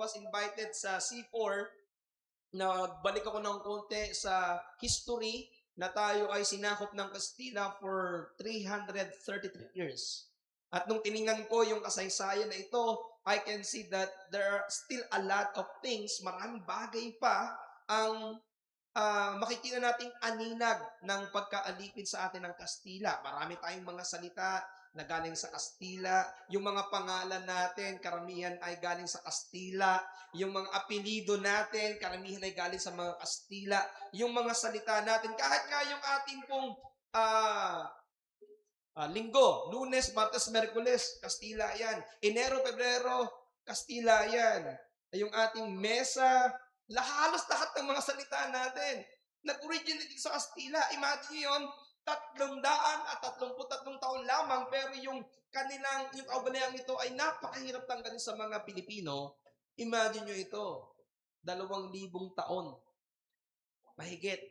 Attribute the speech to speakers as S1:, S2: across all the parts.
S1: was invited sa C4, nagbalik ako ng konti sa history na tayo ay sinakop ng Kastila for 333 years. At nung tiningnan ko yung kasaysayan na ito, I can see that there are still a lot of things, maraming bagay pa ang makikita nating aninag ng pagkaalipin sa atin ng Kastila. Marami tayong mga salita na galing sa Kastila. Yung mga pangalan natin, karamihan ay galing sa Kastila. Yung mga apelido natin, karamihan ay galing sa mga Kastila. Yung mga salita natin, kahit nga yung ating pong linggo, Lunes, Martes, Merkules, Kastila yan. Enero, Pebrero, Kastila yan. Yung ating mesa, halos lahat ng mga salita natin nag-originate sa Kastila. Imagine yun, 333 taon lamang, pero yung kaugalian ito ay napakahirap tanggalin sa mga Pilipino. Imagine nyo ito, 2,000 taon. Mahigit.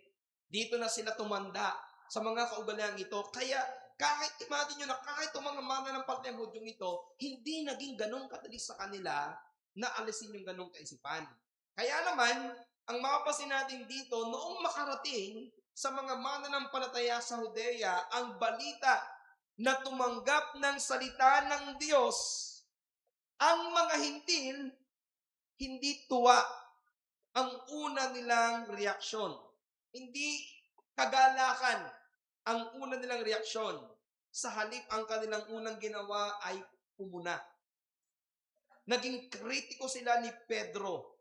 S1: Dito na sila tumanda sa mga kaugalian ito. Kaya kahit imagine nyo na kahit ang mga mananampal ng Hudyong ito, hindi naging ganun kadali sa kanila na alisin yung ganung kaisipan. Kaya naman, ang mapapansin natin dito, noong makarating sa mga mananampalataya sa Judea, ang balita na tumanggap ng salita ng Diyos, ang mga hintil, hindi tuwa ang una nilang reaksyon. Hindi kagalakan ang una nilang reaksyon. Sa halip, ang kanilang unang ginawa ay pumuna. Naging kritiko sila ni Pedro.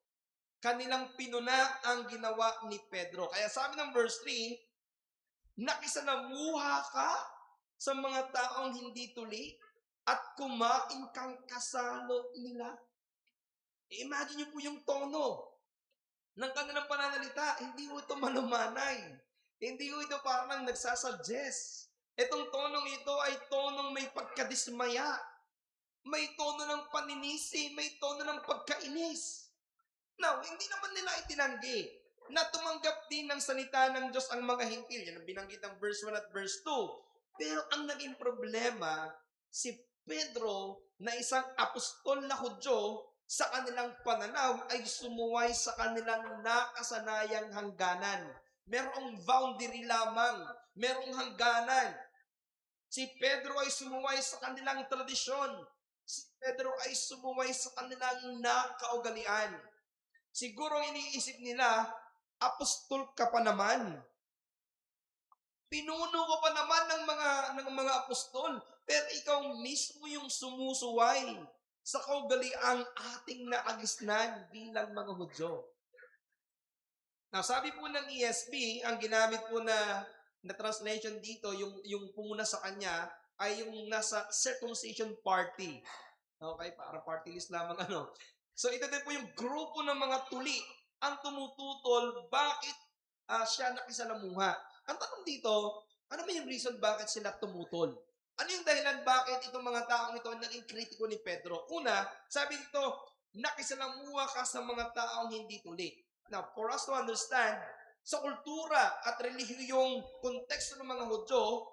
S1: Kanilang pinuna ang ginawa ni Pedro. Kaya sabi ng verse 3, nakisalamuha ka sa mga taong hindi tuli at kumain kang kasalo nila. Imagine niyo po yung tono ng kanilang pananalita. Hindi po ito malumanay. Hindi po ito parang nagsasuggest. Itong tonong ito ay tonong may pagkadismaya. May tono ng paninisi. May tono ng pagkainis. Now, hindi naman nila itinanggi na tumanggap din ng salita ng Diyos ang mga hintil. Yan ang binanggit ng verse 1 at verse 2. Pero ang naging problema, si Pedro na isang apostol na Hudyo, sa kanilang pananaw ay sumuway sa kanilang nakasanayang hangganan. Merong boundary lamang. Merong hangganan. Si Pedro ay sumuway sa kanilang tradisyon. Si Pedro ay sumuway sa kanilang nakaugalian. Siguro iniisip nila, apostol ka pa naman. Pinuno ko pa naman ng mga apostol, pero ikaw mismo yung sumusuway sa kaugaliang ating naagisnan bilang mga Hudyo. Now, sabi po ng ESV, ang ginamit po na translation dito, yung pumuna sa kanya, ay yung nasa circumcision party. Okay, para party list lamang ano. So, ito din po yung grupo ng mga tuli ang tumututol bakit siya nakisalamuha. Ang tanong dito, ano ba yung reason bakit sila tumutol? Ano yung dahilan bakit itong mga taong ito naging kritiko ni Pedro? Una, sabi dito, nakisalamuha ka sa mga taong hindi tuli. Now, for us to understand, sa kultura at relihiyong konteksto ng mga Hudyo,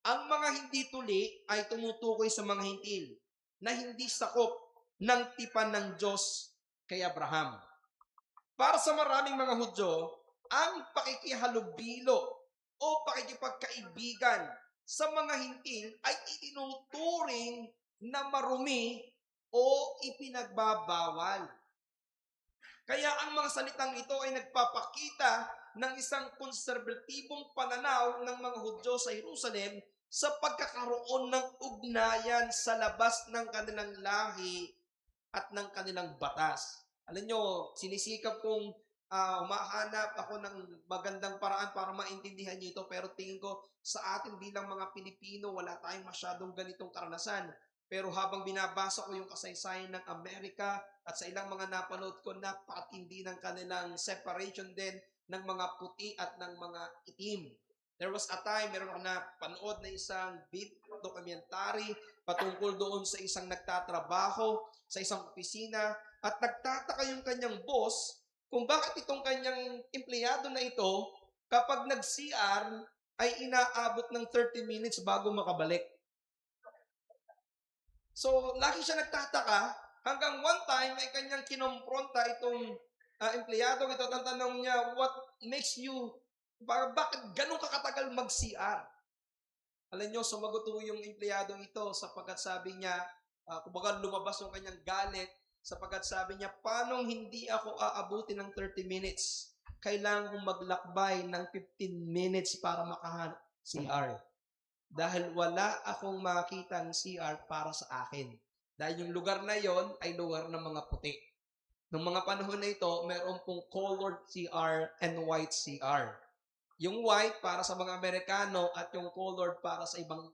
S1: ang mga hindi tuli ay tumutukoy sa mga hintil na hindi sakop ng tipan ng Diyos kay Abraham. Para sa maraming mga Hudyo, ang pakikihalubilo o pakikipagkaibigan sa mga hintil ay itinuturing na marumi o ipinagbabawal. Kaya ang mga salitang ito ay nagpapakita ng isang konserbatibong pananaw ng mga Hudyo sa Jerusalem sa pagkakaroon ng ugnayan sa labas ng kanilang lahi at ng kanilang batas. Alam nyo, sinisikap kong mahanap ako ng magandang paraan para maintindihan nyo ito, pero tingin ko sa atin bilang mga Pilipino, wala tayong masyadong ganitong karanasan. Pero habang binabasa ko yung kasaysayan ng Amerika at sa ilang mga napanood ko, napakatindi ng kanilang separation din ng mga puti at ng mga itim. There was a time, meron ako na panood na isang documentary patungkol doon sa isang nagtatrabaho sa isang opisina at nagtataka yung kanyang boss kung bakit itong kanyang empleyado na ito kapag nag-CR ay inaabot ng 30 minutes bago makabalik. So, lagi siya nagtataka Hanggang one time ay kanyang kinompronta itong empleyado ito at ang tanong niya, what makes you, bakit ganun kakatagal mag-CR? Alam niyo, sumagot po yung empleyado ito sapagkat sabi niya, kumbaga lumabas yung kanyang galit sapagkat sabi niya, paano hindi ako aabuti ng 30 minutes? Kailangan kong maglakbay ng 15 minutes para makahanap CR. Dahil wala akong makitang CR para sa akin. Dahil yung lugar na yon ay lugar ng mga puti. Noong mga panahon na ito, meron pong colored CR and white CR. Yung white para sa mga Amerikano at yung colored para sa ibang.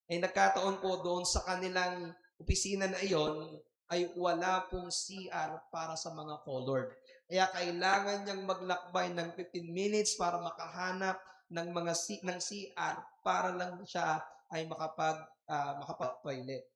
S1: Ay nagkataon po doon sa kanilang opisina na iyon ay wala pong CR para sa mga colored. Kaya kailangan niyang maglakbay ng 15 minutes para makahanap ng mga ng CR para lang siya ay makapag-toilet.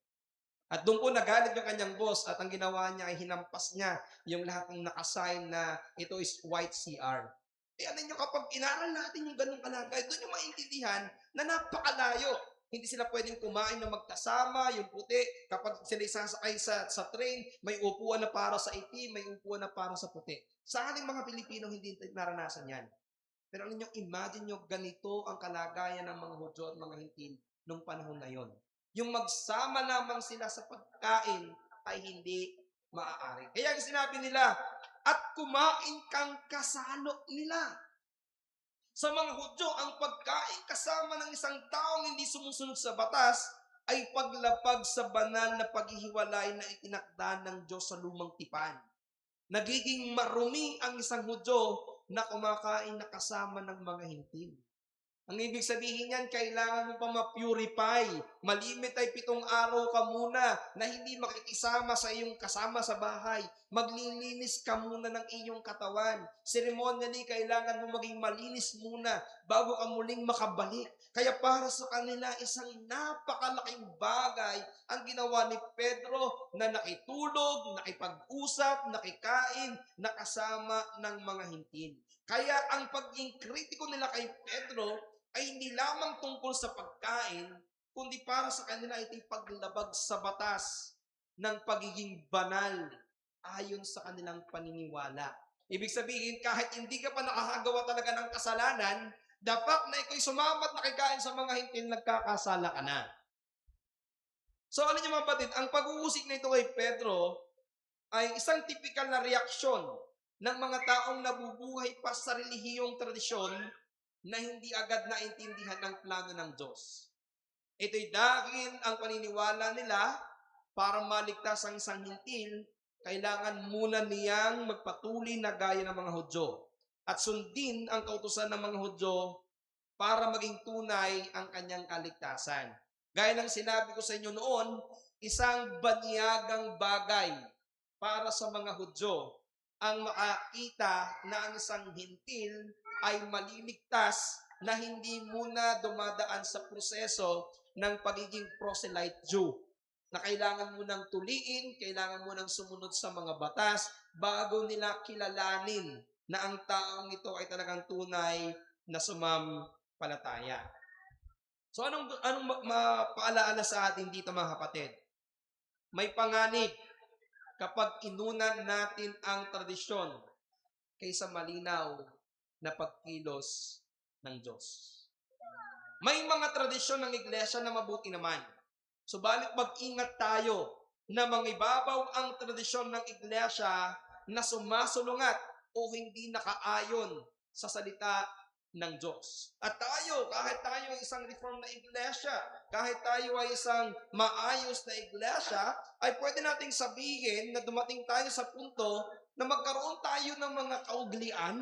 S1: At doon po nagalit yung kanyang boss at ang ginawa niya ay hinampas niya yung lahat ng nakasign na ito is white CR. Eh ano nyo, kapag inaral natin yung ganung kalagay, doon yung maintindihan na napakalayo. Hindi sila pwedeng kumain na magkasama, yung puti. Kapag sila sasakay sa train, may upuan na para sa itim, may upuan na para sa puti. Sa ating mga Pilipino, hindi naranasan yan. Pero alam nyo, imagine nyo, ganito ang kalagayan ng mga Hudyo at mga Hintil nung panahon na yon. Yung magsama lamang sila sa pagkain ay hindi maaari. Kaya ang sinabi nila, at kumain kang kasalo nila. Sa mga Hudyo, ang pagkain kasama ng isang taong hindi sumusunod sa batas ay paglapag sa banal na paghihiwalay na itinakda ng Diyos sa lumang tipan. Nagiging marumi ang isang Hudyo na kumakain na kasama ng mga Hintil. Ang ibig sabihin niyan, kailangan mo pa ma-purify. Malimit ay 7 araw ka muna na hindi makikisama sa iyong kasama sa bahay. Maglilinis ka muna ng iyong katawan. Ceremonially, kailangan mo maging malinis muna bago ka muling makabalik. Kaya para sa kanila, isang napakalaking bagay ang ginawa ni Pedro na nakitulog, nakipag-usap, nakikain, nakasama ng mga Hintil. Kaya ang pagiging kritiko nila kay Pedro ay hindi lamang tungkol sa pagkain, kundi para sa kanila ito'y paglabag sa batas ng pagiging banal ayon sa kanilang paniniwala. Ibig sabihin, kahit hindi ka pa nakakagawa talaga ng kasalanan, dapat na ikaw sumamat na kikain sa mga Hintil, nagkakasala ka na. So ano niyo mga batid, ang pag-uusig na ito kay Pedro ay isang typical na reaksyon ng mga taong nabubuhay pa sa relihiyong tradisyon na hindi agad naintindihan ng plano ng Diyos. Ito'y dahil ang paniniwala nila para maligtas ang isang Hintil, kailangan muna niyang magpatuloy na gaya ng mga Hudyo at sundin ang kautusan ng mga Hudyo para maging tunay ang kanyang kaligtasan. Gaya ng sinabi ko sa inyo noon, isang banyagang bagay para sa mga Hudyo ang makakita na ang isang Hintil ay maliligtas na hindi muna dumadaan sa proseso ng pagiging proselyte Jew. Na kailangan munang tuliin, kailangan munang sumunod sa mga batas bago nila kilalanin na ang taong ito ay talagang tunay na sumampalataya. So anong mapaalaala sa atin dito mga kapatid? May panganib kapag inunan natin ang tradisyon kaysa malinaw na pagkilos ng Diyos. May mga tradisyon ng iglesia na mabuti naman. Subalit mag-ingat tayo na mangibabaw ang tradisyon ng iglesia na sumasulungat o hindi nakaayon sa salita ng Diyos. At tayo, kahit tayo ay isang reform na iglesia, kahit tayo ay isang maayos na iglesia, ay pwede nating sabihin na dumating tayo sa punto na magkaroon tayo ng mga kauglian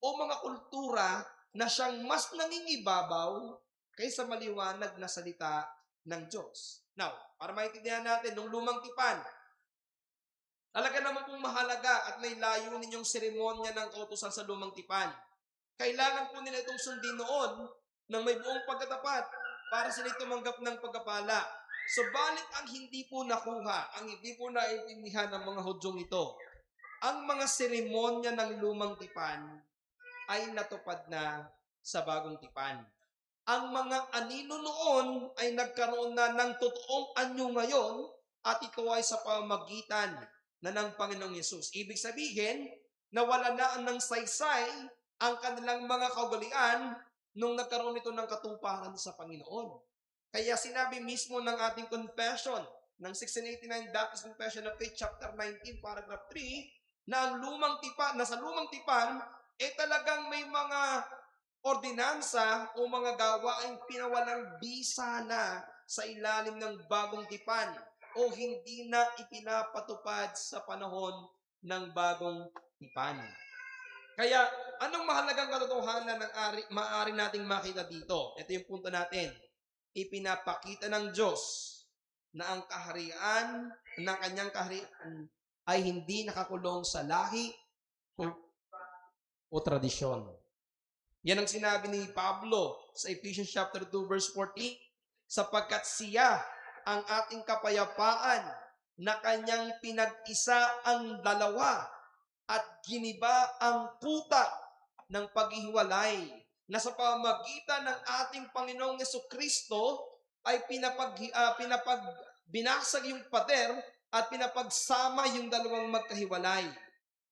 S1: o mga kultura na siyang mas nangingibabaw kaysa maliwanag na salita ng Diyos. Now, para maintindihan natin, nung lumang tipan, talaga naman pong mahalaga at may layunin yung seremonya ng kautusan sa lumang tipan. Kailangan po nila itong sundin noon ng may buong pagkatapat para sila tumanggap ng pagkapala. Subalit ang hindi po nakuha, ang hindi po naiintindihan ng mga Hudyong ito, ang mga seremonya ng lumang tipan ay natupad na sa bagong tipan. Ang mga anino noon ay nagkaroon na ng totoong anyo ngayon at ito ay sa pamamagitan na ng Panginoong Yesus. Ibig sabihin, nawala na ng saysay ang kanilang mga kaugalian nung nagkaroon ito ng katuparan sa Panginoon. Kaya sinabi mismo ng ating confession, ng 1689 Baptist Confession of Faith, chapter 19, paragraph 3, na ang sa lumang tipan, talagang may mga ordinansa o mga gawaing pinawalang bisa na sa ilalim ng bagong tipan o hindi na ipinapatupad sa panahon ng bagong tipan. Kaya, anong mahalagang katotohanan ng maaari nating makita dito? Ito yung punto natin. Ipinapakita ng Diyos na ang kaharian ng kanyang kaharian ay hindi nakakulong sa lahi o tradisyon. Yan ang sinabi ni Pablo sa Ephesians chapter 2 verse 14, sapagkat siya ang ating kapayapaan na kanyang pinag-isa ang dalawa at giniba ang puta ng paghihiwalay na sa pamamagitan ng ating Panginoong Jesucristo ay binasag yung pader at pinapagsama yung dalawang magkahiwalay.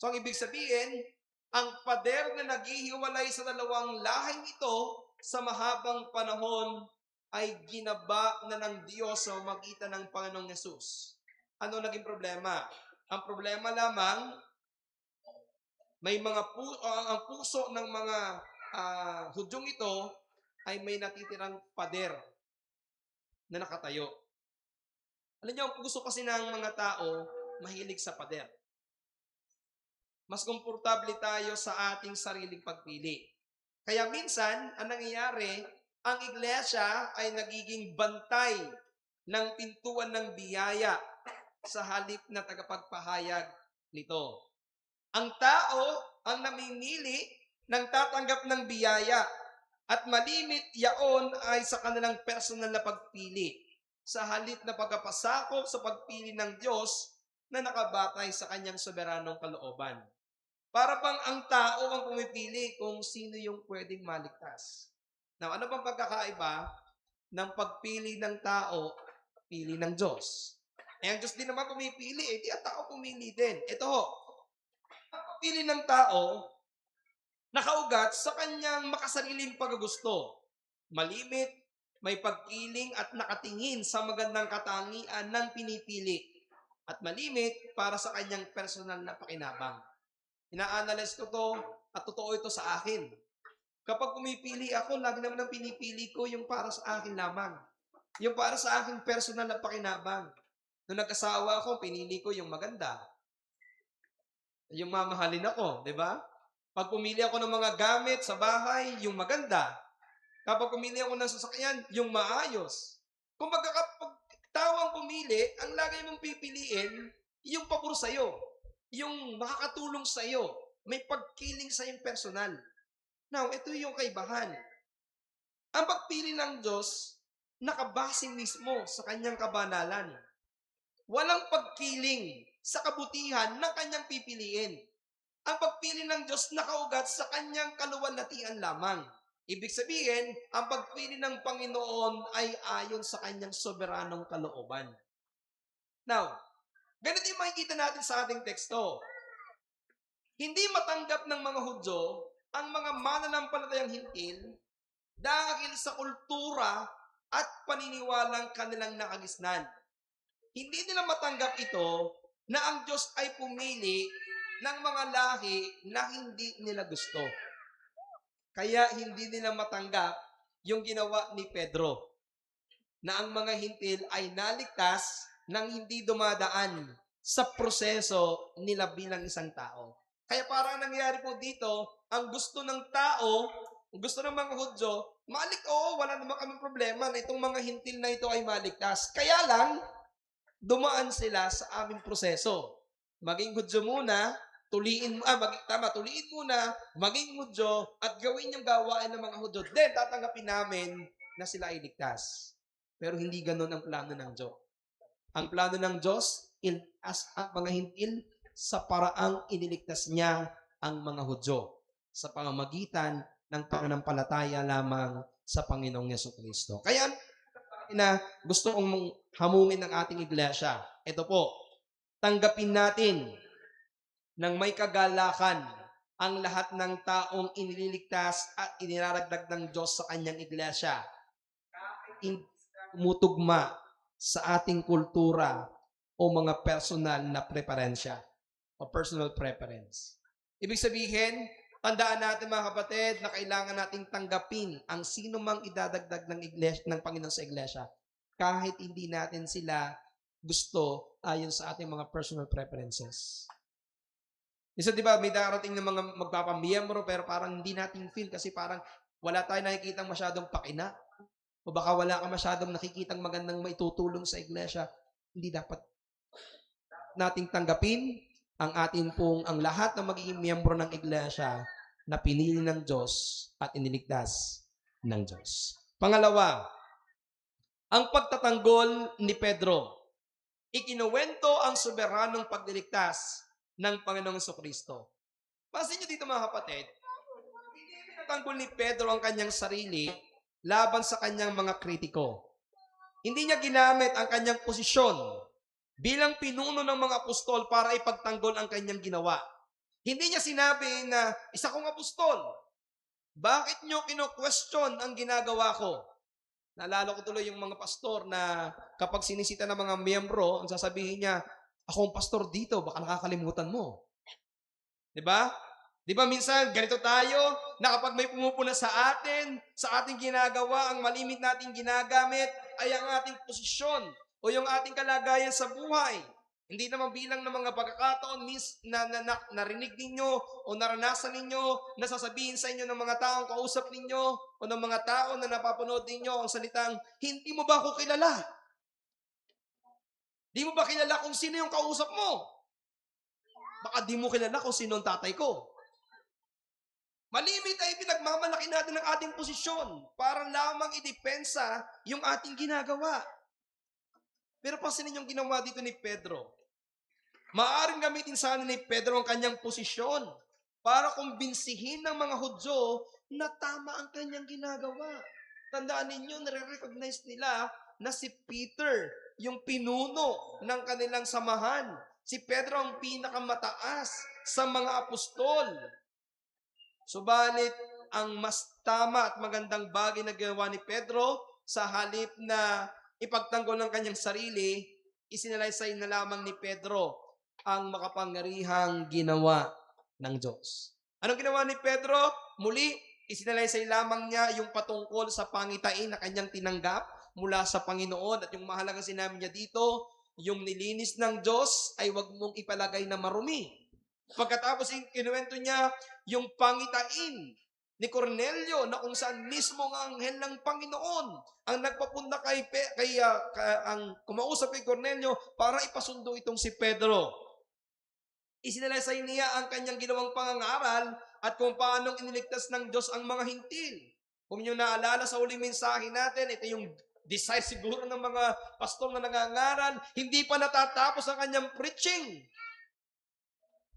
S1: So ang ibig sabihin, ang pader na naghihiwalay sa dalawang lahing ito sa mahabang panahon ay ginaba na ng Diyos sa pamamagitan ng Panginoong Yesus. Ano naging problema? Ang problema lamang, may ang puso ng mga Hudyong ito ay may natitirang pader na nakatayo. Alam niyo, ang puso kasi ng mga tao, mahilig sa pader. Mas komportable tayo sa ating sariling pagpili. Kaya minsan, ang nangyayari, ang iglesia ay nagiging bantay ng pintuan ng biyaya sa halip na tagapagpahayag nito. Ang tao ang namimili ng tatanggap ng biyaya at malimit yaon ay sa kanilang personal na pagpili sa halip na pagkapasakop sa pagpili ng Diyos na nakabatay sa kanyang soberanong kalooban. Para bang ang tao ang pumipili kung sino yung pwedeng maligtas. Now, ano bang pagkakaiba ng pagpili ng tao, pili ng Diyos? Ang Diyos din naman pumipili, di ang tao pumili din. Ito ho, ang pagpili ng tao, nakaugat sa kanyang makasariling paggusto. Malimit, may pagkiling at nakatingin sa magandang katangian ng pinipili. At malimit para sa kanyang personal na pakinabang. Ina-analyze ko to at totoo ito sa akin. Kapag pumipili ako, lagi naman ang pinipili ko yung para sa akin lamang. Yung para sa aking personal na pakinabang. Nung nag-asawa ako, pinili ko yung maganda. Yung mamahalin ako, di ba? Pag pumili ako ng mga gamit sa bahay, yung maganda. Kapag pumili ako ng sasakyan, yung maayos. Kung kapag tao ang pumili, ang lagi mong pipiliin, yung pabor sa'yo. Yung makakatulong sa'yo. May pagkiling sa'yong personal. Now, ito yung kaibahan. Ang pagpili ng Diyos, nakabase mismo sa kanyang kabanalan. Walang pagkiling sa kabutihan ng kanyang pipiliin. Ang pagpili ng Diyos nakaugat sa kanyang kaluwalhatian lamang. Ibig sabihin, ang pagpili ng Panginoon ay ayon sa kanyang soberanong kalooban. Now, ganito yung makikita natin sa ating teksto. Hindi matanggap ng mga Hudyo ang mga mananampalatayang hintil dahil sa kultura at paniniwalang kanilang nakagisnan. Hindi nila matanggap ito na ang Diyos ay pumili ng mga lahi na hindi nila gusto. Kaya hindi nila matanggap yung ginawa ni Pedro na ang mga hintil ay naligtas nang hindi dumadaan sa proseso nila bilang isang tao. Kaya parang nangyayari po dito, ang gusto ng tao, gusto ng mga Hudyo, wala naman kaming problema na itong mga hintil na ito ay maligtas. Kaya lang, dumaan sila sa aming proseso. Maging Hudyo muna, tuliin muna, maging Hudyo, at gawin yung gawain ng mga Hudyo. Then, tatanggapin namin na sila ay ligtas. Pero hindi ganun ang plano ng Diyos. Ang plano ng Diyos, as ang mga hintil, sa paraang iniligtas niya ang mga Hudyo sa pamamagitan ng pananampalataya lamang sa Panginoong Jesucristo. Kaya, na gusto kong hamungin ng ating iglesia, ito po, tanggapin natin ng may kagalakan ang lahat ng taong inililigtas at iniraragdag ng Diyos sa kanyang iglesia. Tumutugma sa ating kultura o mga personal na preferensya o personal preference. Ibig sabihin, tandaan natin mga kapatid na kailangan nating tanggapin ang sino mang idadagdag ng iglesia, ng Panginoon sa iglesia kahit hindi natin sila gusto ayon sa ating mga personal preferences. Isa, di ba, may darating ng mga magpapamiyembro pero parang hindi natin feel kasi parang wala tayong nakikitang masyadong pakina. O baka wala ka masyadong nakikitang magandang maitutulong sa iglesia. Hindi dapat nating tanggapin ang lahat ng magiging miyembro ng iglesia na pinili ng Diyos at iniligtas ng Diyos. Pangalawa, ang pagtatanggol ni Pedro. Ikinuwento ang soberanong pagliligtas ng Panginoong Jesucristo. Pansin niyo dito mga kapatid, hindi pinatanggol ni Pedro ang kanyang sarili laban sa kanyang mga kritiko. Hindi niya ginamit ang kanyang posisyon bilang pinuno ng mga apostol para ipagtanggol ang kanyang ginawa. Hindi niya sinabi na, isa kong apostol, bakit niyo kino-question ang ginagawa ko? Naalala ko tuloy yung mga pastor na kapag sinisita ng mga miyembro, ang sasabihin niya, akong pastor dito, baka nakakalimutan mo. Diba? Di ba minsan, ganito tayo, na kapag may pumupuna sa ating ginagawa, ang malimit nating ginagamit ay ang ating posisyon o yung ating kalagayan sa buhay. Hindi naman bilang ng mga pagkakataon narinig ninyo o naranasan ninyo na sasabihin sa inyo ng mga taong kausap ninyo o ng mga tao na napapanood ninyo ang salitang, hindi mo ba ako kilala? Di mo ba kilala kung sino yung kausap mo? Baka di mo kilala kung sino ang tatay ko. Malimit ay pinagmamalaki natin ang ating posisyon para lamang idepensa yung ating ginagawa. Pero pansinin yung ginawa dito ni Pedro. Maaaring gamitin sana ni Pedro ang kanyang posisyon para kumbinsihin ng mga Hudyo na tama ang kanyang ginagawa. Tandaan ninyo, nare-recognize nila na si Peter, yung pinuno ng kanilang samahan. Si Pedro ang pinakamataas sa mga apostol. Subalit, ang mas tama at magandang bagay na ginawa ni Pedro, sa halip na ipagtanggol ng kanyang sarili, isinalaysay na lamang ni Pedro ang makapangyarihang ginawa ng Diyos. Anong ginawa ni Pedro? Muli, isinalaysay lamang niya yung patungkol sa pangitain na kanyang tinanggap mula sa Panginoon. At yung mahalagang sinabi niya dito, yung nilinis ng Diyos ay wag mong ipalagay na marumi. Pagkatapos kinuwento niya yung pangitain ni Cornelio na kung saan mismo ang anghel ng Panginoon ang nagpapunta ang kumausap kay Cornelio para ipasundo itong si Pedro. Isinalaysay niya ang kanyang ginawang pangangaral at kung paano iniligtas ng Diyos ang mga hintil. Kung niyo naalala sa huling mensahe natin, ito yung desire siguro ng mga pastor na nangangaral, hindi pa natatapos ang kanyang preaching.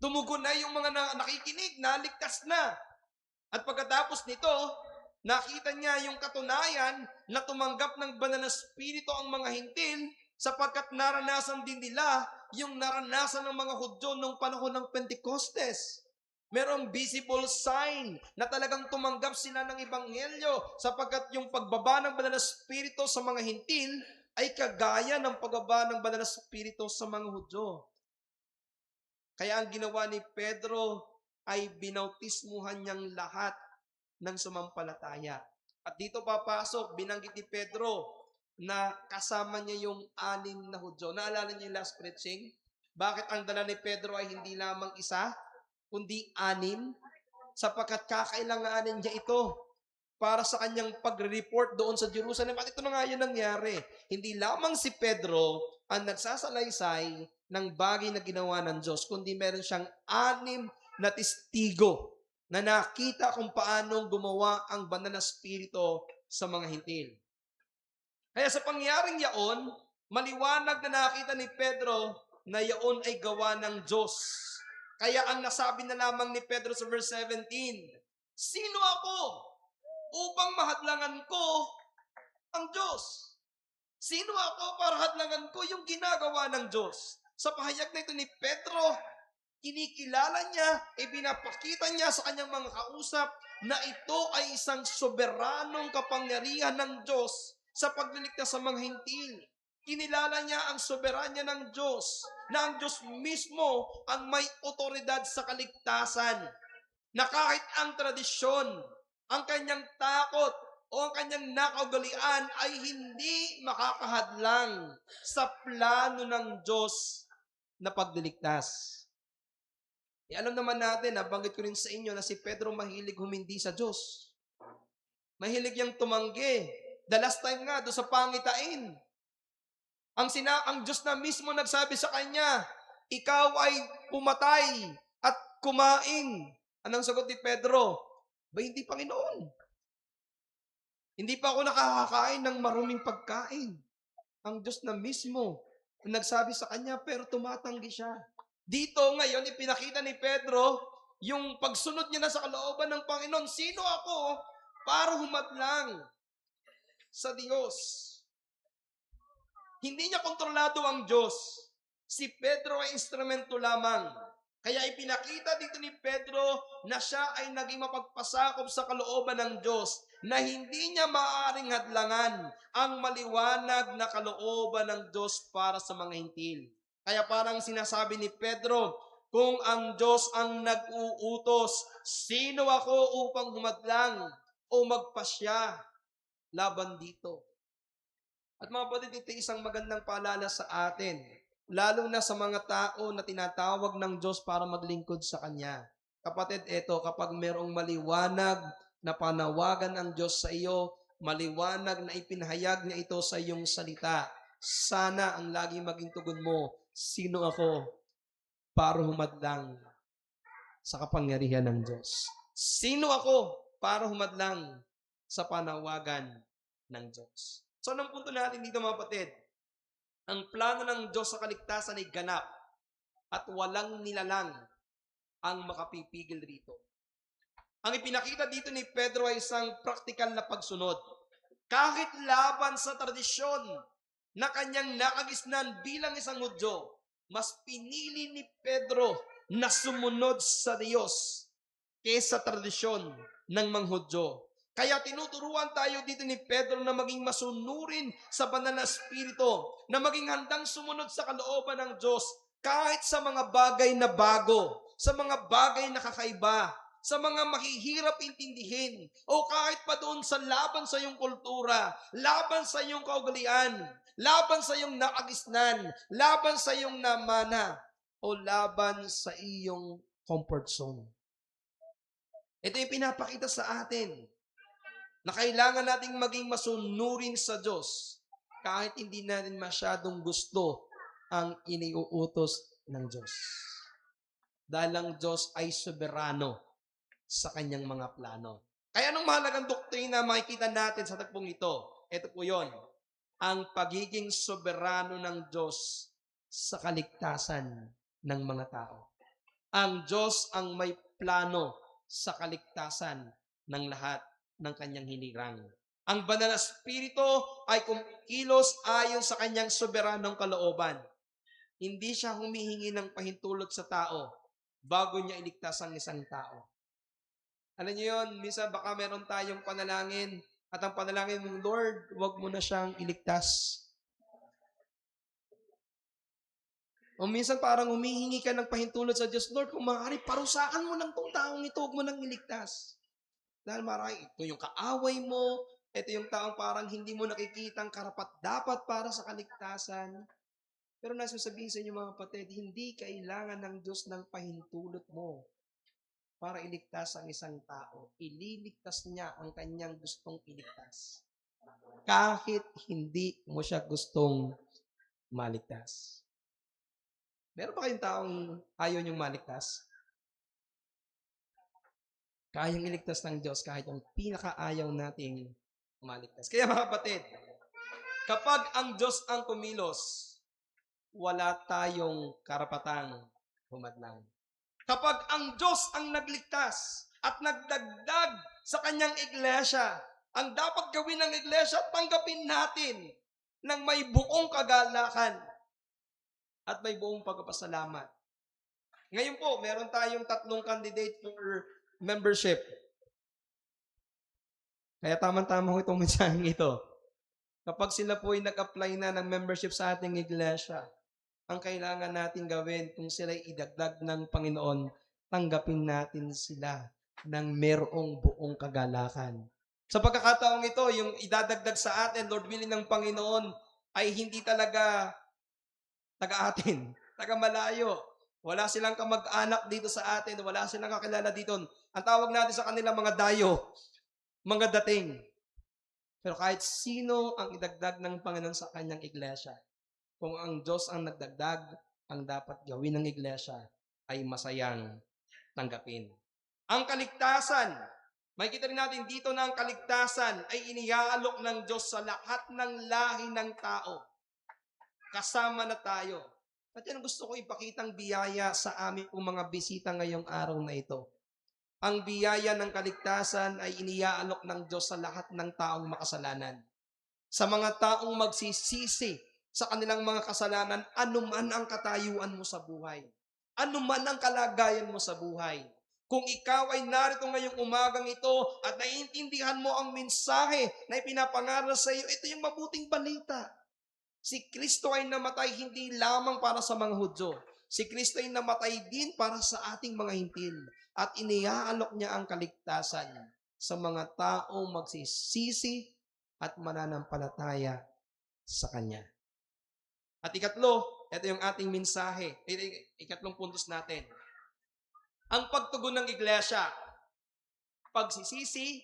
S1: Tumugon na yung mga nakikinig, naligtas na. At pagkatapos nito, nakita niya yung katunayan na tumanggap ng banal na Espiritu ang mga hintil sapagkat naranasan din nila yung naranasan ng mga Hudyo nung panahon ng Pentecostes. Merong visible sign na talagang tumanggap sila ng Ebanghelyo sapagkat yung pagbaba ng banal na Espiritu sa mga hintil ay kagaya ng pagbaba ng banal na Espiritu sa mga Hudyo. Kaya ang ginawa ni Pedro ay binautismuhan niyang lahat ng sumampalataya. At dito papasok, binanggit ni Pedro na kasama niya yung 6 na Hudyo. Naalala niyo yung last preaching? Bakit ang dala ni Pedro ay hindi lamang isa, kundi 6? Sapagkat kakailanganin niya ito para sa kanyang pagre-report doon sa Jerusalem. At ito na nga yun nangyari. Hindi lamang si Pedro ang nagsasalaysay ng bagay na ginawa ng Diyos, kundi meron siyang 6 na testigo na nakita kung paano gumawa ang banal na Espiritu sa mga hintil. Kaya sa pangyaring yaon, maliwanag na nakita ni Pedro na yaon ay gawa ng Diyos. Kaya ang nasabi na lamang ni Pedro sa verse 17, sino ako upang mahadlangan ko ang Diyos? Sino ako para hadlangan ko yung ginagawa ng Diyos? Sa pahayag na ito ni Pedro, kinikilala niya, ibinapakita niya sa kanyang mga kausap na ito ay isang soberanong kapangyarihan ng Diyos sa pagliligtas sa mga hintil. Kinilala niya ang soberanya ng Diyos, na ang Diyos mismo ang may otoridad sa kaligtasan, na kahit ang tradisyon, ang kanyang takot, o ang kanyang nakaugalian ay hindi makakahadlang sa plano ng Diyos na pagliligtas. Alam naman natin, nabanggit ko rin sa inyo na si Pedro mahilig humindi sa Diyos. Mahilig niyang tumanggi. The last time nga, doon sa pangitain. Ang Diyos na mismo nagsabi sa kanya, ikaw ay pumatay at kumain. Anong sagot ni Pedro? Hindi, Panginoon. Hindi pa ako nakakakain ng maruming pagkain. Ang Diyos na mismo nagsabi sa kanya, pero tumatanggi siya. Dito ngayon, ipinakita ni Pedro yung pagsunod niya na sa kalooban ng Panginoon. Sino ako para humadlang sa Diyos? Hindi niya kontrolado ang Diyos. Si Pedro ay instrumento lamang. Kaya ipinakita dito ni Pedro na siya ay naging mapagpasakop sa kalooban ng Diyos, na hindi niya maaaring hadlangan ang maliwanag na kalooban ng Diyos para sa mga hintil. Kaya parang sinasabi ni Pedro, kung ang Diyos ang nag-uutos, sino ako upang humadlang o magpasya laban dito? At mga kapatid, ito isang magandang paalala sa atin, lalo na sa mga tao na tinatawag ng Diyos para maglingkod sa Kanya. Kapatid, ito, kapag merong maliwanag na panawagan ng Diyos sa iyo, maliwanag na ipinahayag niya ito sa iyong salita, sana ang lagi maging tugon mo, sino ako para humadlang sa kapangyarihan ng Diyos? Sino ako para humadlang sa panawagan ng Diyos? So, anong punto natin dito mga kapatid? Ang plano ng Diyos sa kaligtasan ay ganap at walang nilalang ang makapipigil rito. Ang ipinakita dito ni Pedro ay isang praktikal na pagsunod. Kahit laban sa tradisyon na kanyang nakagisnan bilang isang Hudyo, mas pinili ni Pedro na sumunod sa Diyos kaysa tradisyon ng mga Hudyo. Kaya tinuturuan tayo dito ni Pedro na maging masunurin sa banal na espiritu, na maging handang sumunod sa kalooban ng Diyos kahit sa mga bagay na bago, sa mga bagay na kakaiba, sa mga mahihirap intindihin, o kahit pa doon sa laban sa iyong kultura, laban sa iyong kaugalian, laban sa iyong nakagisnan, laban sa iyong namana, o laban sa iyong comfort zone. Ito yung pinapakita sa atin na kailangan nating maging masunurin sa Diyos kahit hindi natin masyadong gusto ang iniuutos ng Diyos. Dahil ang Diyos ay soberano sa kanyang mga plano. Kaya anong mahalagang doktrina makikita natin sa tagpong ito? Ito po yon, ang pagiging soberano ng Diyos sa kaligtasan ng mga tao. Ang Diyos ang may plano sa kaligtasan ng lahat ng kanyang hinirang. Ang banal na espiritu ay kumikilos ayon sa kanyang soberanong kalooban. Hindi siya humihingi ng pahintulot sa tao bago niya iligtas ang isang tao. Alam niyo yun, minsan baka meron tayong panalangin at ang panalangin ng Lord, huwag mo na siyang iligtas. O minsan parang humihingi ka ng pahintulot sa Diyos, Lord, kung maaari, parusahan mo lang tong taong ito, huwag mo nang iligtas. Dahil marami, ito yung kaaway mo, ito yung taong parang hindi mo nakikitang karapat-dapat para sa kaligtasan. Pero nasasabihin sa inyo mga kapatid, hindi kailangan ng Diyos ng pahintulot mo para iligtas ang isang tao. Ililigtas niya ang kanyang gustong iligtas. Kahit hindi mo siya gustong maligtas. Meron ba kayong taong ayaw niyong maligtas? Kayang iligtas ng Diyos kahit yung pinakaayaw nating maligtas. Kaya mga kapatid, kapag ang Diyos ang kumilos, wala tayong karapatang humadlang. Kapag ang Diyos ang nagligtas at nagdagdag sa kanyang iglesia, ang dapat gawin ng iglesia, tanggapin natin ng may buong kagalakan at may buong pagpapasalamat. Ngayon po, meron tayong 3 candidate for membership. Kaya tamang-tama ko itong mensaheng ito. Kapag sila po ay nag-apply na ng membership sa ating iglesia, ang kailangan natin gawin kung sila ay idagdag ng Panginoon, tanggapin natin sila ng merong buong kagalakan. Sa pagkakataong ito, yung idadagdag sa atin, Lord willing ng Panginoon, ay hindi talaga taga-atin, taga-malayo. Wala silang kamag-anak dito sa atin, wala silang kakilala dito. Ang tawag natin sa kanila mga dayo, mga dating. Pero kahit sino ang idagdag ng Panginoon sa kanyang iglesia, kung ang Diyos ang nagdagdag, ang dapat gawin ng iglesia ay masayang tanggapin. Ang kaligtasan, makikita rin natin dito na ang kaligtasan ay iniaalok ng Diyos sa lahat ng lahi ng tao. Kasama na tayo. At yan gusto ko ipakitang biyaya sa aming mga bisita ngayong araw na ito. Ang biyaya ng kaligtasan ay iniaalok ng Diyos sa lahat ng taong makasalanan. Sa mga taong magsisisi sa kanilang mga kasalanan, anuman ang katayuan mo sa buhay. Anuman ang kalagayan mo sa buhay. Kung ikaw ay narito ngayong umagang ito at naiintindihan mo ang mensahe na ipinapangaral sa iyo, ito yung mabuting balita. Si Kristo ay namatay hindi lamang para sa mga Hudyo. Si Kristo ay namatay din para sa ating mga hintil. At iniaalok niya ang kaligtasan sa mga taong magsisisi at mananampalataya sa Kanya. At ikatlo, ito yung ating mensahe. Ikatlong puntos natin. Ang pagtugon ng iglesia, pagsisisi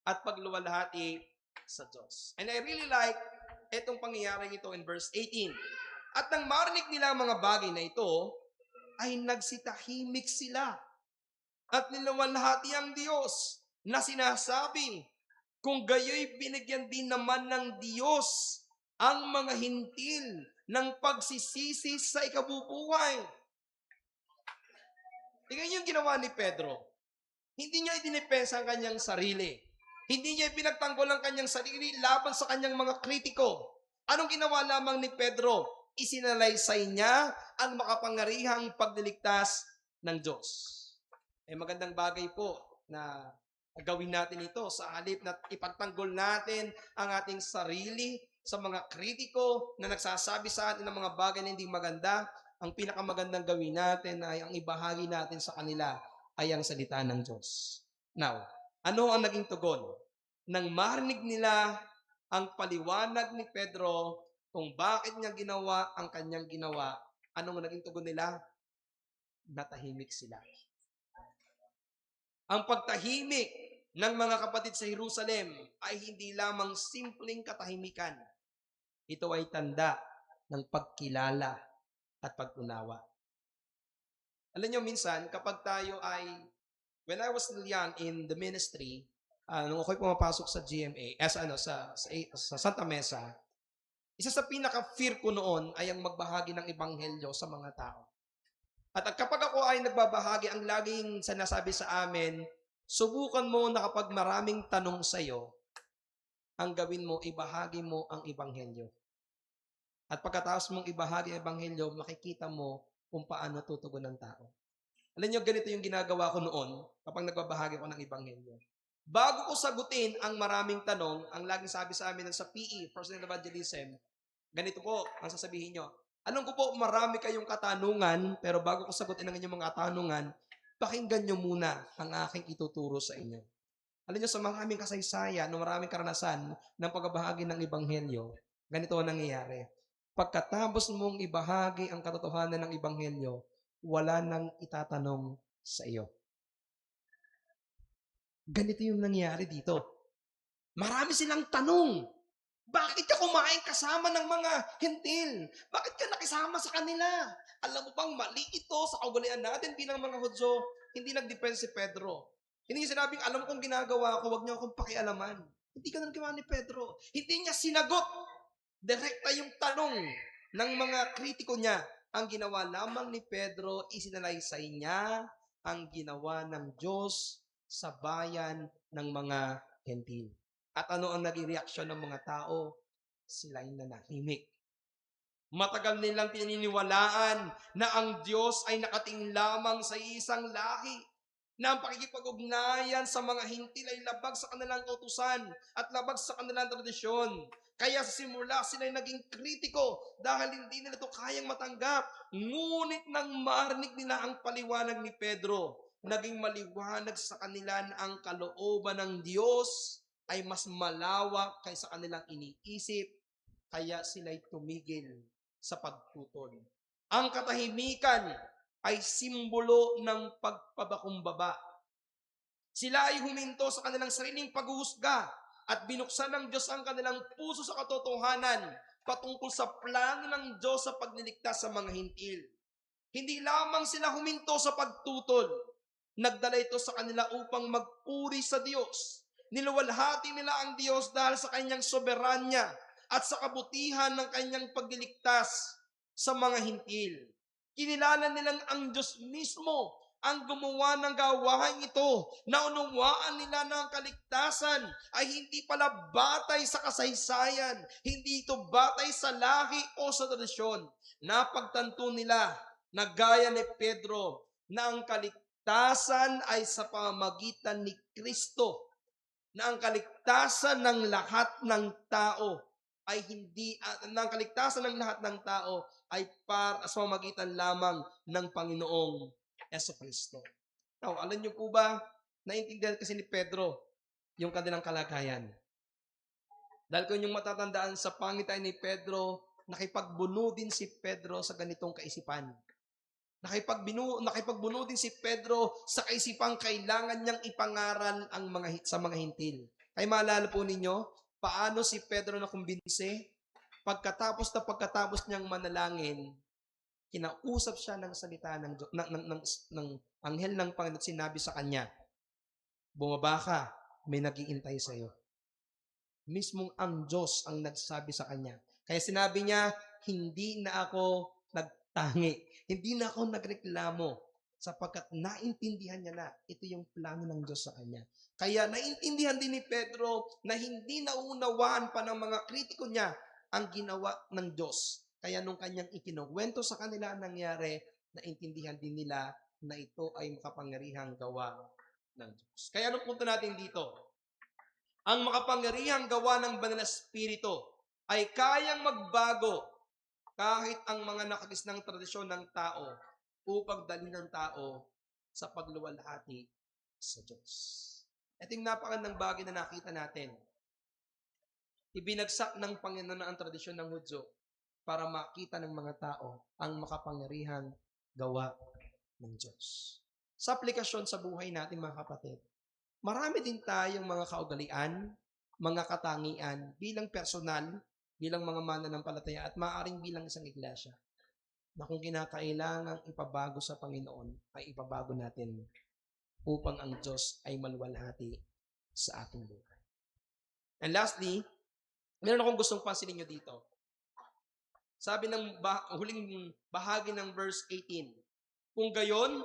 S1: at pagluwalhati sa Diyos. And I really like itong pangyayaring ito in verse 18. At nang marinig nila ang mga bagay na ito, ay nagsitahimik sila. At niluwalhati ang Diyos na sinasabi, kung gayoy binigyan din naman ng Diyos ang mga hintil ng pagsisisi sa ikabubuhay. Tingnan yung ginawa ni Pedro. Hindi niya idinipensa ang kanyang sarili. Hindi niya pinagtanggol ang kanyang sarili laban sa kanyang mga kritiko. Anong ginawa lamang ni Pedro? Isinalaysay niya ang makapangyarihang pagliligtas ng Diyos. Magandang bagay po na gawin natin ito sa halip na ipagtanggol natin ang ating sarili sa mga kritiko na nagsasabi sa atin ng mga bagay na hindi maganda. Ang pinakamagandang gawin natin ay ang ibahagi natin sa kanila ay ang salita ng Diyos. Now, ano ang naging tugon? Nang marinig nila ang paliwanag ni Pedro kung bakit niya ginawa ang kanyang ginawa, anong naging tugon nila? Natahimik sila. Ang pagtahimik ng mga kapatid sa Jerusalem ay hindi lamang simpleng katahimikan. Ito ay tanda ng pagkilala at pagtunawa. Alam niyo, minsan, kapag tayo ay, when I was still young in the ministry, nung ako'y pumapasok sa GMA, sa Santa Mesa, isa sa pinaka-fear ko noon ay ang magbahagi ng ebanghelyo sa mga tao. At kapag ako ay nagbabahagi, ang laging sinasabi sa amin, subukan mo na kapag maraming tanong sa iyo, ang gawin mo, ibahagi mo ang ebanghelyo. At pagkatapos mong ibahagi ang ebanghelyo, makikita mo kung paano tutugon ng tao. Alam niyo, ganito yung ginagawa ko noon kapag nagbabahagi ko ng ebanghelyo. Bago ko sagutin ang maraming tanong, ang laging sabi sa amin sa PE, Personal Evangelism, ganito po ang sasabihin nyo. Alam ko po, marami kayong katanungan, pero bago ko sagutin ang inyong mga katanungan, pakinggan nyo muna ang aking ituturo sa inyo. Alam nyo, sa maraming kasaysayan, no maraming karanasan ng pagbabahagi ng ebanghelyo, ganito ang nangyayari. Pagkatapos mong ibahagi ang katotohanan ng ebanghelyo, wala nang itatanong sa iyo. Ganito yung nangyayari dito. Marami silang tanong. Bakit ka kumain kasama ng mga hintil? Bakit ka nakisama sa kanila? Alam mo bang mali ito sa kaugalian natin bilang mga Hudyo? Hindi nag-depend si Pedro. Hindi niya sinabing, alam kong ginagawa ko, huwag niyo akong pakialaman. Hindi ka nagawa ni Pedro. Hindi niya sinagot. Direkta yung tanong ng mga kritiko niya. Ang ginawa lamang ni Pedro, isinalaysay niya ang ginawa ng Diyos sa bayan ng mga hentil. At ano ang naging reaksyon ng mga tao? sila'y nanahimik. Matagal nilang pininiwalaan na ang Diyos ay nakatingin lamang sa isang lahi, na ang pakikipag-ugnayan sa mga hintil ay labag sa kanilang utusan at labag sa kanilang tradisyon. Kaya sa simula sila ay naging kritiko dahil hindi nila ito kayang matanggap. Ngunit nang marinig nila ang paliwanag ni Pedro, naging maliwanag sa kanila na ang kalooban ng Diyos ay mas malawak kaysa kanilang iniisip, kaya sila'y tumigil sa pagtutol. Ang katahimikan ay simbolo ng pagpabakumbaba. Sila ay huminto sa kanilang sariling paghuhusga at binuksan ng Diyos ang kanilang puso sa katotohanan patungkol sa plano ng Diyos sa pagliligtas sa mga hintil. Hindi lamang sila huminto sa pagtutol, nagdala ito sa kanila upang magpuri sa Diyos. Niluwalhati nila ang Diyos dahil sa kanyang soberanya at sa kabutihan ng kanyang pagliligtas sa mga hintil. Kinilala nilang ang Diyos mismo ang gumawa ng gawain ito. Naunawaan nila na ang kaligtasan ay hindi pala batay sa kasaysayan, hindi ito batay sa lahi o sa tradisyon. Napagtanto nila na gaya ni Pedro na ang kaligtasan ay sa pamamagitan ni Kristo, na ang kaligtasan ng lahat ng tao ay hindi, ng kaligtasan ng lahat ng tao ay para sa pamamagitan lamang ng Panginoong Jesucristo. Now, alam niyo po ba, naintindihan kasi ni Pedro yung kanilang kalagayan. Dahil kung yung matatandaan sa pangitain ni Pedro, nakipagbuno din si Pedro sa ganitong kaisipan. Nakipagbuno din si Pedro sa kaisipang kailangan niyang ipangaral ang sa mga hintil. Ay maalala po ninyo, paano si Pedro nakumbinse? Pagkatapos niyang manalangin, kinausap siya ng salita ng anghel ng Panginoon at sinabi sa kanya, bumaba ka, may nag-iintay sa iyo. Mismong ang Diyos ang nagsabi sa kanya. Kaya sinabi niya, hindi na ako nagtangi, hindi na ako nagreklamo, sapagkat naintindihan niya na ito yung plano ng Diyos sa kanya. Kaya naintindihan din ni Pedro na hindi naunawaan pa ng mga kritiko niya ang ginawa ng Diyos. Kaya nung kanyang ikinuwento sa kanila ang nangyari, naintindihan din nila na ito ay makapangyarihang gawa ng Diyos. Kaya anong punto natin dito? Ang makapangyarihang gawa ng Banal na Espiritu ay kayang magbago kahit ang mga nakagisnang tradisyon ng tao upang dalhin ng tao sa pagluwalhati sa Diyos. Ito yung napakandang bagay na nakita natin. Ibinagsak ng Panginoon ang tradisyon ng Hudyo para makita ng mga tao ang makapangyarihang gawa ng Diyos. Sa aplikasyon sa buhay natin mga kapatid, marami din tayong mga kaugalian, mga katangian bilang personal, bilang mga mananampalataya at maaaring bilang isang iglesia na kung kinakailangang ipabago sa Panginoon ay ipabago natin upang ang Diyos ay maluwalhati sa ating buhay. And lastly, meron akong gustong pansinin nyo dito. Sabi ng huling bahagi ng verse 18, kung gayon,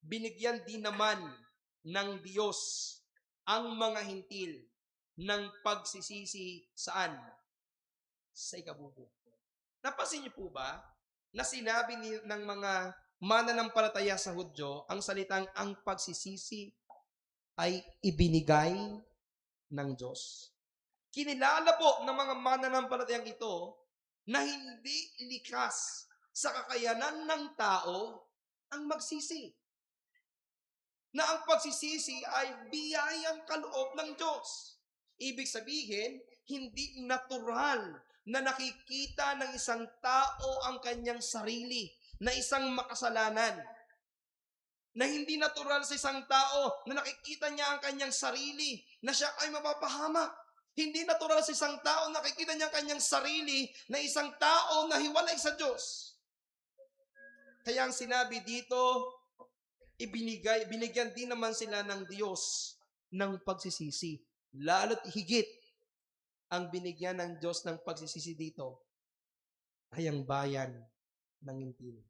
S1: binigyan din naman ng Diyos ang mga hintil ng pagsisisi saan? Sa ikabubuo. Napansin niyo po ba na sinabi ng mga mananampalataya sa Hudyo ang salitang ang pagsisisi ay ibinigay ng Diyos? Kinilala po ng mga mananampalatayang ito na hindi likas sa kakayanan ng tao ang magsisi. Na ang pagsisisi ay biyayang kaloob ng Diyos. Ibig sabihin, hindi natural na nakikita ng isang tao ang kanyang sarili na isang makasalanan. Na hindi natural sa isang tao na nakikita niya ang kanyang sarili na siya ay mapapahamak. Hindi natural sa isang tao na nakikita niya ang kanyang sarili na isang tao na hiwalay sa Diyos. Kaya ang sinabi dito, binigyan din naman sila ng Diyos ng pagsisisi. Lalo't higit ang binigyan ng Diyos ng pagsisisi dito ay ang bayan ng hintil.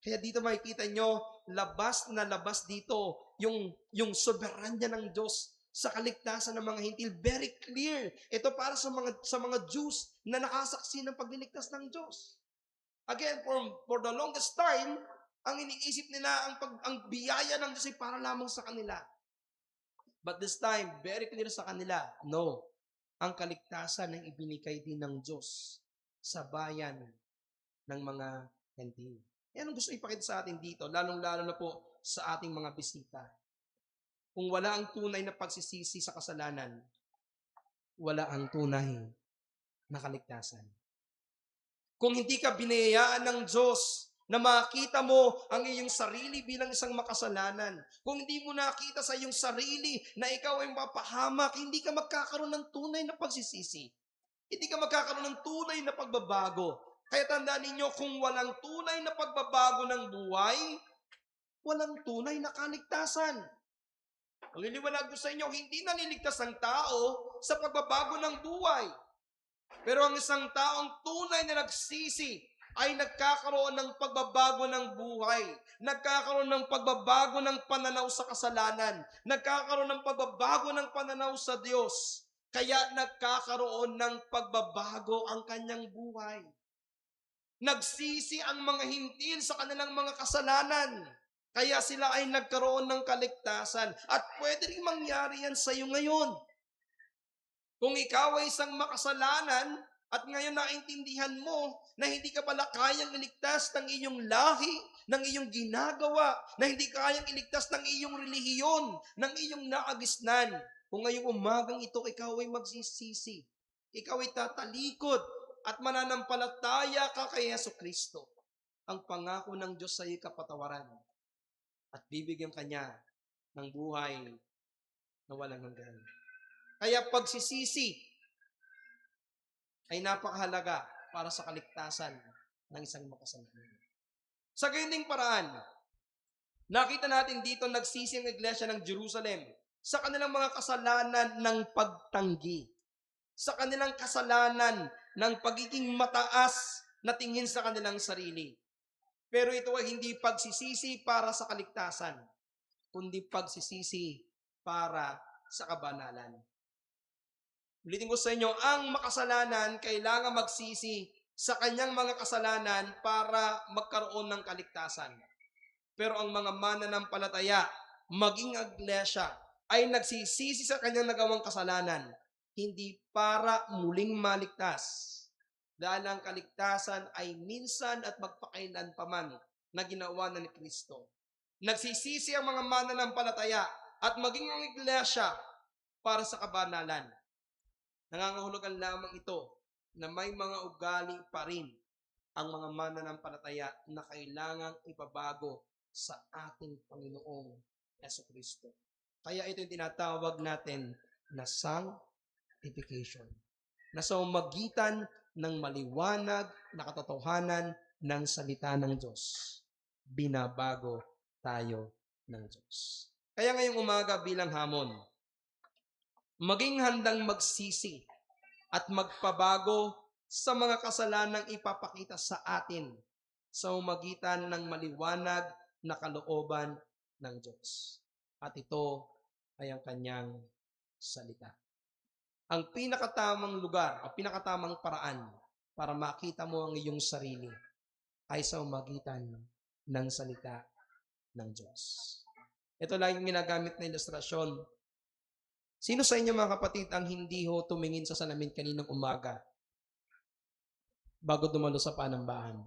S1: Kaya dito makikita nyo, labas na labas dito yung soberanya ng Diyos sa kaligtasan ng mga Hintil. Very clear. Ito para sa mga Jews na nakasaksi ng pagliligtas ng Diyos. Again, for the longest time, ang iniisip nila, ang biyaya ng Diyos ay para lamang sa kanila. But this time, very clear sa kanila, no. Ang kaligtasan ay ibinigay din ng Diyos sa bayan ng mga Hintil. Yan ang gusto ipakita sa atin dito, lalong-lalo na po sa ating mga bisita. Kung wala ang tunay na pagsisisi sa kasalanan, wala ang tunay na kaligtasan. Kung hindi ka binayaan ng Diyos na makita mo ang iyong sarili bilang isang makasalanan, kung hindi mo nakita sa iyong sarili na ikaw ay mapahamak, hindi ka magkakaroon ng tunay na pagsisisi. Hindi ka magkakaroon ng tunay na pagbabago. Kaya tandaan ninyo, kung walang tunay na pagbabago ng buhay, walang tunay na kaligtasan. Ang liliwanag ko sa inyo, hindi naliligtas ang tao sa pagbabago ng buhay. Pero ang isang taong tunay na nagsisi ay nagkakaroon ng pagbabago ng buhay. Nagkakaroon ng pagbabago ng pananaw sa kasalanan. Nagkakaroon ng pagbabago ng pananaw sa Diyos. Kaya nagkakaroon ng pagbabago ang kanyang buhay. Nagsisi ang mga Hintil sa kanilang mga kasalanan. Kaya sila ay nagkaroon ng kaligtasan. At pwede rin mangyari yan sa iyo ngayon. Kung ikaw ay isang makasalanan at ngayon naintindihan mo na hindi ka pala kayang iligtas ng iyong lahi, ng iyong ginagawa, na hindi kayang iligtas ng iyong relihiyon, ng iyong naagisnan. Kung ngayong umagang ito, ikaw ay magsisisi. Ikaw ay tatalikod at mananampalataya ka kay Jesucristo. Ang pangako ng Diyos sa iyo kapatawaran at bibigyan kanya ng buhay na walang hanggan. Kaya pagsisisi ay napakahalaga para sa kaligtasan ng isang makasalanan. Sa ganitong paraan, nakita natin dito nagsisi ang iglesia ng Jerusalem sa kanilang mga kasalanan ng pagtanggi. Sa kanilang kasalanan ng pagiging mataas na tingin sa kanilang sarili. Pero ito ay hindi pagsisisi para sa kaligtasan, kundi pagsisisi para sa kabanalan. Ulitin ko sa inyo, ang makasalanan kailangan magsisi sa kanyang mga kasalanan para magkaroon ng kaligtasan. Pero ang mga mananampalataya, maging iglesia, ay nagsisisi sa kanyang nagawang kasalanan, hindi para muling maligtas. Dahil ang kaligtasan ay minsan at magpakailan pa man na ginawa na ni Kristo. Nagsisisi ang mga mananampalataya at maging ang iglesia para sa kabanalan. Nangangahulugan lamang ito na may mga ugali pa rin ang mga mananampalataya na kailangang ipabago sa ating Panginoong Jesucristo. Kaya ito yung tinatawag natin na sanctification. Na sa magitan ng maliwanag na katotohanan ng salita ng Diyos, binabago tayo ng Diyos. Kaya ngayong umaga bilang hamon, maging handang magsisi at magpabago sa mga kasalanang ipapakita sa atin sa umagitan ng maliwanag na kalooban ng Diyos. At ito ay ang kanyang salita. Ang pinakatamang lugar, ang pinakatamang paraan para makita mo ang iyong sarili ay sa umagitan ng salita ng Diyos. Ito lang yung ginagamit na ilustrasyon. Sino sa inyo mga kapatid ang hindi ho tumingin sa salamin kaninang umaga bago dumalo sa panambahan?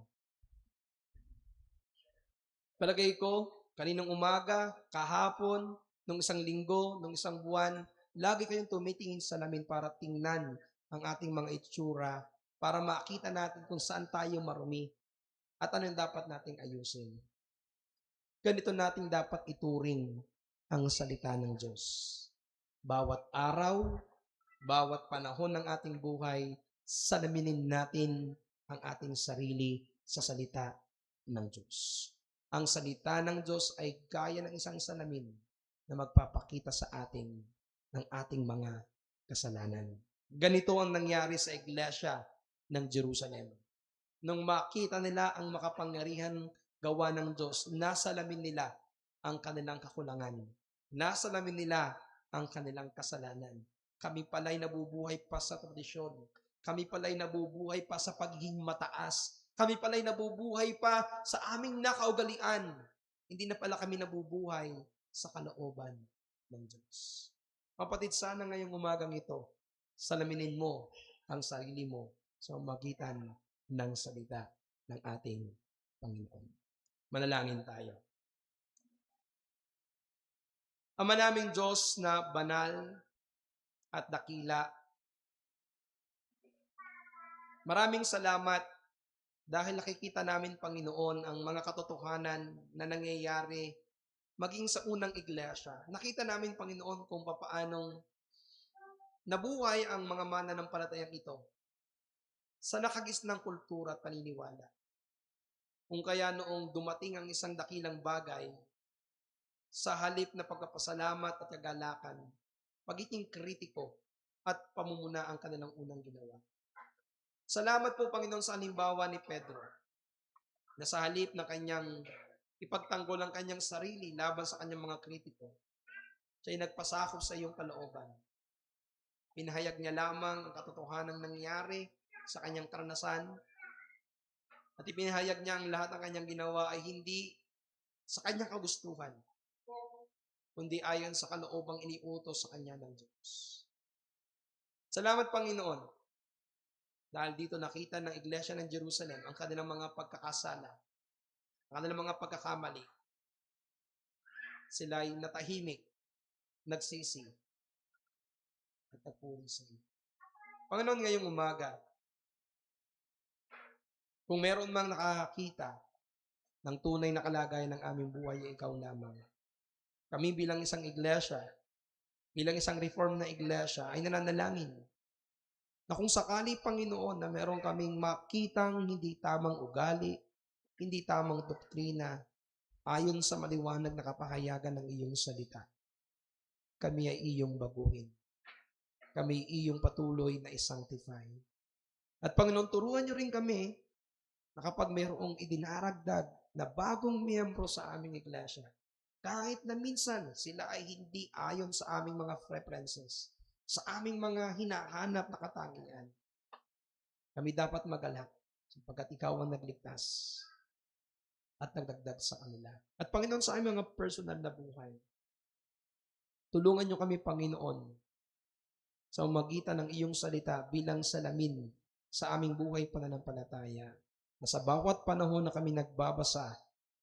S1: Palagay ko, kaninang umaga, kahapon, nung isang linggo, nung isang buwan, lagi kayong tumitingin sa salamin para tingnan ang ating mga itsura, para makita natin kung saan tayo marumi at ano yung dapat nating ayusin. Ganito nating dapat ituring ang salita ng Diyos. Bawat araw, bawat panahon ng ating buhay, salaminin natin ang ating sarili sa salita ng Diyos. Ang salita ng Diyos ay gaya ng isang salamin na magpapakita sa atin ng ating mga kasalanan. Ganito ang nangyari sa iglesia ng Jerusalem. Nung makita nila ang makapangyarihan gawa ng Diyos, nasalamin nila ang kanilang kakulangan. Nasalamin nila ang kanilang kasalanan. Kami pala'y nabubuhay pa sa tradisyon. Kami pala'y nabubuhay pa sa pagiging mataas. Kami pala'y nabubuhay pa sa aming nakaugalian. Hindi na pala kami nabubuhay sa kalooban ng Diyos. Kapatid, sana ngayong umagang ito, salaminin mo ang sarili mo sa magitan ng salita ng ating Panginoon. Manalangin tayo. Ama naming Diyos na banal at dakila, maraming salamat dahil nakikita namin, Panginoon, ang mga katotohanan na nangyayari maging sa unang iglesia. Nakita namin, Panginoon, kung papaanong nabuhay ang mga mananampalatayang ito sa nakagisnang kultura at paniniwala. Kung kaya noong dumating ang isang dakilang bagay, sa halip na pagpapasalamat at kagalakan, pagiging kritiko at pamumuna ang kanilang unang ginawa. Salamat po, Panginoon, sa halimbawa ni Pedro, na sa halip na kanyang ipagtanggol ang kanyang sarili laban sa kanyang mga kritiko, siya'y nagpasakop sa iyong kalooban. Pinahayag niya lamang ang katotohanan nangyari sa kanyang karanasan, at ipinahayag niya ang lahat ng kanyang ginawa ay hindi sa kanyang kagustuhan, kundi ayon sa kaloobang iniutos sa kanya ng Diyos. Salamat, Panginoon, dahil dito nakita ng Iglesia ng Jerusalem ang kanilang mga pagkakasala, ang kanilang mga pagkakamali. Sila ay natahimik, nagsisi, at nagpuri sa iyo. Panginoon, ngayong umaga, kung meron mang nakakita ng tunay na kalagayan ng aming buhay, ay ikaw lamang. Kami bilang isang iglesia, bilang isang reform na iglesia, ay nananalangin na kung sakali, Panginoon, na meron kaming makitang hindi tamang ugali, hindi tamang doktrina, ayon sa maliwanag na kapahayagan ng iyong salita, kami ay iyong baguhin. Kami ay iyong patuloy na isanctify. At Panginoon, turuan niyo rin kami na kapag mayroong idinaragdag na bagong miyembro sa aming iglesia, kahit na minsan sila ay hindi ayon sa aming mga preferences, sa aming mga hinahanap na katangian, kami dapat magalak sapagkat ikaw ang nagligtas at nagdagdag sa kanila. At Panginoon, sa aming mga personal na buhay, tulungan niyo kami, Panginoon, sa umagitan ng iyong salita bilang salamin sa aming buhay pananampalataya, na sa bawat panahon na kami nagbabasa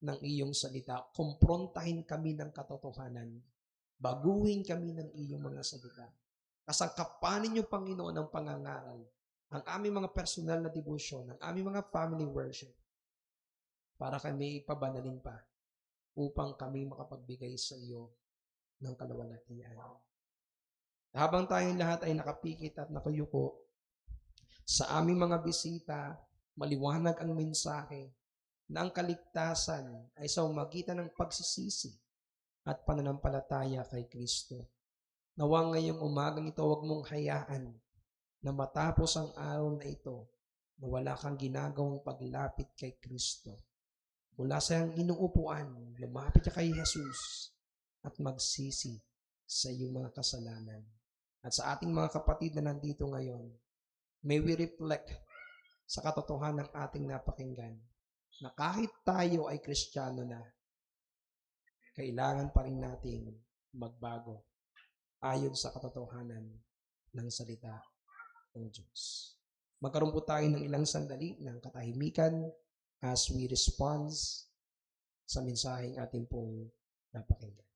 S1: ng iyong salita, kumprontahin kami ng katotohanan, baguhin kami ng iyong mga salita. Kasangkapanin niyo, Panginoon, ang pangangaral, ang aming mga personal na devotion, ang aming mga family worship, para kami ipabanalin pa, upang kami makapagbigay sa iyo ng kaluwalhatian. Habang tayong lahat ay nakapikit at nakayuko, sa aming mga bisita, maliwanag ang mensahe na ang kaligtasan ay sa umagitan ng pagsisisi at pananampalataya kay Kristo. Nawang ngayong umagang ito, huwag mong hayaan na matapos ang araw na ito na wala kang ginagawang paglapit kay Kristo. Mula sa iyong inuupuan, lumapit ka kay Jesus at magsisi sa iyong mga kasalanan. At sa ating mga kapatid na nandito ngayon, may we reflect sa katotohanan ng ating napakinggan na kahit tayo ay Kristiyano na, kailangan pa rin nating magbago ayon sa katotohanan ng salita ng Diyos. Magkaroon po tayo ng ilang sandali ng katahimikan as we respond sa mensaheng ating pong napakinggan.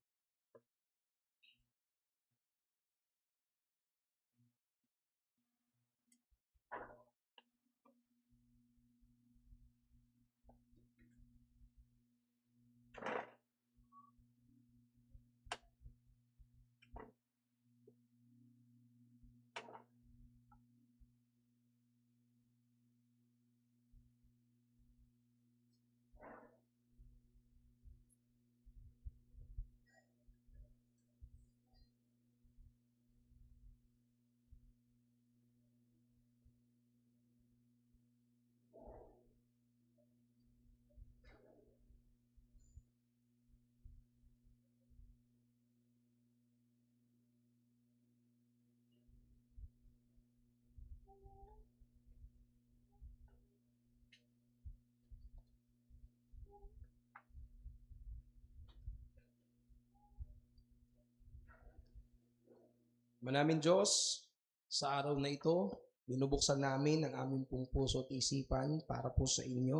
S2: Manamin Diyos, sa araw na ito, binubuksan namin ang aming pong puso at isipan para po sa inyo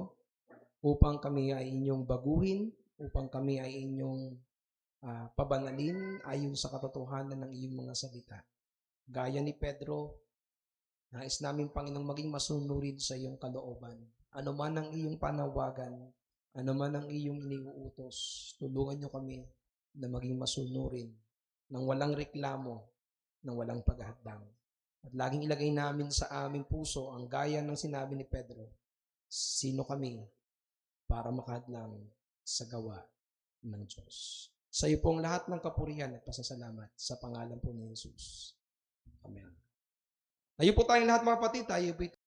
S2: upang kami ay inyong baguhin, upang kami ay inyong pabanalin ayon sa katotohanan ng iyong mga salita. Gaya ni Pedro, nais namin, Panginoong, maging masunurin sa iyong kalooban. Ano man ang iyong panawagan, ano man ang iyong iniuutos, tulungan niyo kami na maging masunurin ng walang reklamo, ng walang paghahadlang. At laging ilagay namin sa aming puso ang gaya ng sinabi ni Pedro, sino kami para makahadlang sa gawa ng Diyos. Sa iyo pong lahat ng kapurihan at pasasalamat sa pangalan po ni Jesus. Amen. Tayo po tayong lahat mga kapatid, tayo po